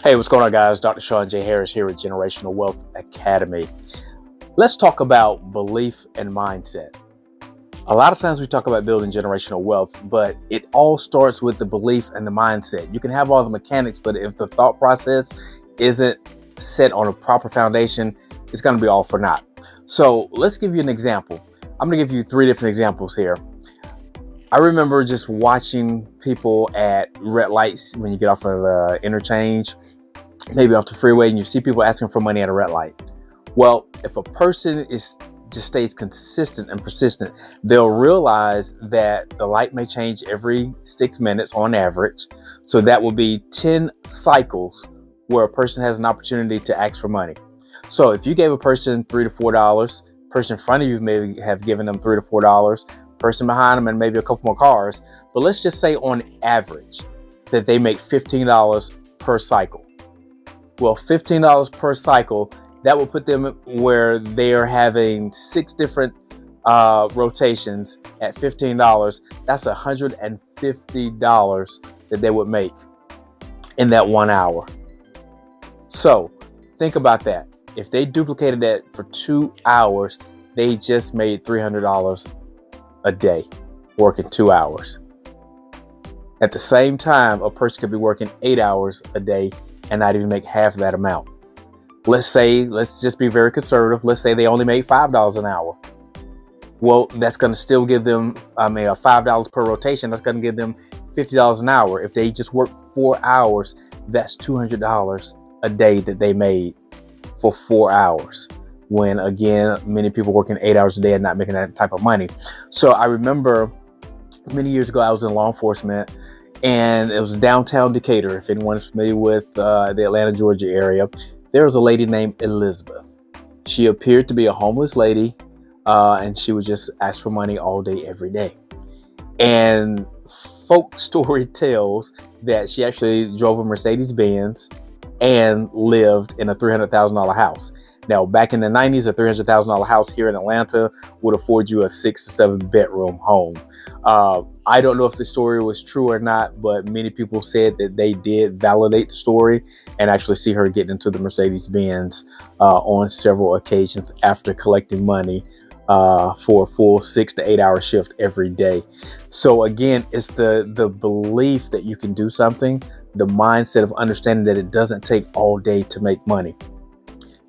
Hey, what's going on, guys? Dr. Sean J. Harris here at Generational Wealth Academy. Let's talk about belief and mindset. A lot of times we talk about building generational wealth, but it all starts with the belief and the mindset. You can have all the mechanics, but if the thought process isn't set on a proper foundation, it's going to be all for naught. So let's give you an example. I'm going to give you 3 different examples here. I remember just watching people at red lights when you get off of the interchange, maybe off the freeway, and you see people asking for money at a red light. Well, if a person just stays consistent and persistent, they'll realize that the light may change every 6 minutes on average. So that will be 10 cycles where a person has an opportunity to ask for money. So if you gave a person $3 to $4, person in front of you may have given them $3 to $4, person behind them and maybe a couple more cars, but let's just say on average that they make $15 per cycle. Well, $15 per cycle, that will put them where they are having 6 different rotations at $15. That's $150 that they would make in that 1 hour. So think about that. If they duplicated that for 2 hours, they just made $300 a day working 2 hours. At the same time, a person could be working 8 hours a day and not even make half that amount. Let's just be very conservative. Let's say they only made $5 an hour. Well, that's going to still give them, $5 per rotation. That's going to give them $50 an hour. If they just work 4 hours, that's $200 a day that they made for 4 hours. When again, many people working 8 hours a day and not making that type of money. So I remember many years ago, I was in law enforcement, and it was downtown Decatur. If anyone is familiar with the Atlanta, Georgia area, there was a lady named Elizabeth. She appeared to be a homeless lady, and she would just ask for money all day, every day. And folk story tells that she actually drove a Mercedes-Benz and lived in a $300,000 house. Now, back in the 90s, a $300,000 house here in Atlanta would afford you a 6 to 7 bedroom home. I don't know if the story was true or not, but many people said that they did validate the story and actually see her getting into the Mercedes-Benz on several occasions after collecting money for a full 6 to 8 hour shift every day. So again, it's the belief that you can do something, the mindset of understanding that it doesn't take all day to make money.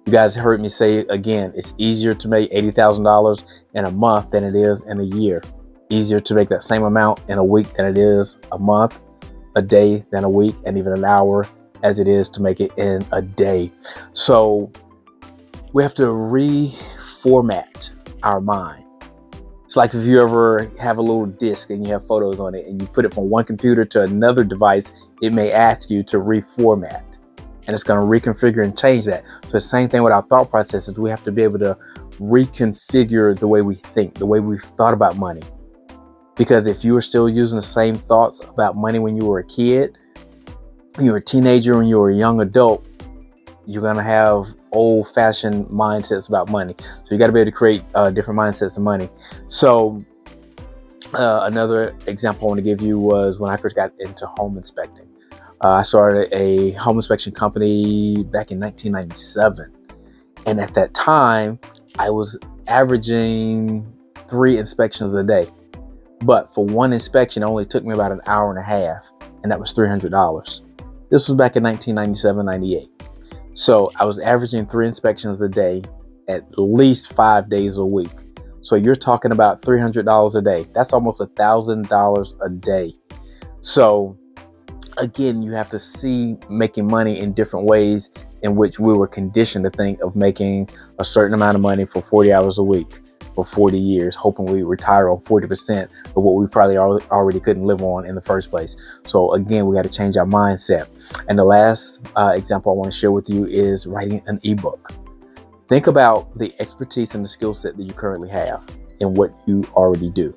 You guys heard me say again, it's easier to make $80,000 in a month than it is in a year. Easier to make that same amount in a week than it is a month, a day than a week, and even an hour as it is to make it in a day. So we have to reformat our mind. It's like if you ever have a little disc and you have photos on it and you put it from one computer to another device, it may ask you to reformat. And it's going to reconfigure and change that. So the same thing with our thought processes. We have to be able to reconfigure the way we think, the way we've thought about money. Because if you were still using the same thoughts about money when you were a kid, when you were a teenager, when you were a young adult, you're going to have old-fashioned mindsets about money. So you got to be able to create different mindsets of money. So another example I want to give you was when I first got into home inspecting. I started a home inspection company back in 1997. And at that time, I was averaging 3 inspections a day. But for one inspection, it only took me about an hour and a half, and that was $300. This was back in 1997, 98. So I was averaging 3 inspections a day, at least 5 days a week. So you're talking about $300 a day. That's almost $1,000 a day. So again, you have to see making money in different ways in which we were conditioned to think of making a certain amount of money for 40 hours a week for 40 years, hoping we retire on 40% of what we probably already couldn't live on in the first place. So again, we got to change our mindset. And the last example I want to share with you is writing an ebook. Think about the expertise and the skill set that you currently have in what you already do.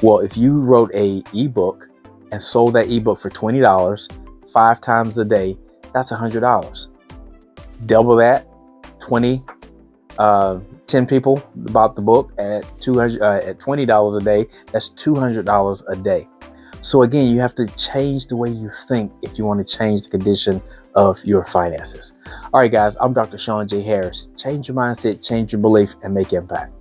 Well, if you wrote a ebook and sold that ebook for $20 5 times a day, that's $100. Double that, 10 people bought the book at $20 a day. That's $200 a day. So again, you have to change the way you think if you want to change the condition of your finances. All right, guys, I'm Dr. Sean J. Harris. Change your mindset, change your belief, and make impact.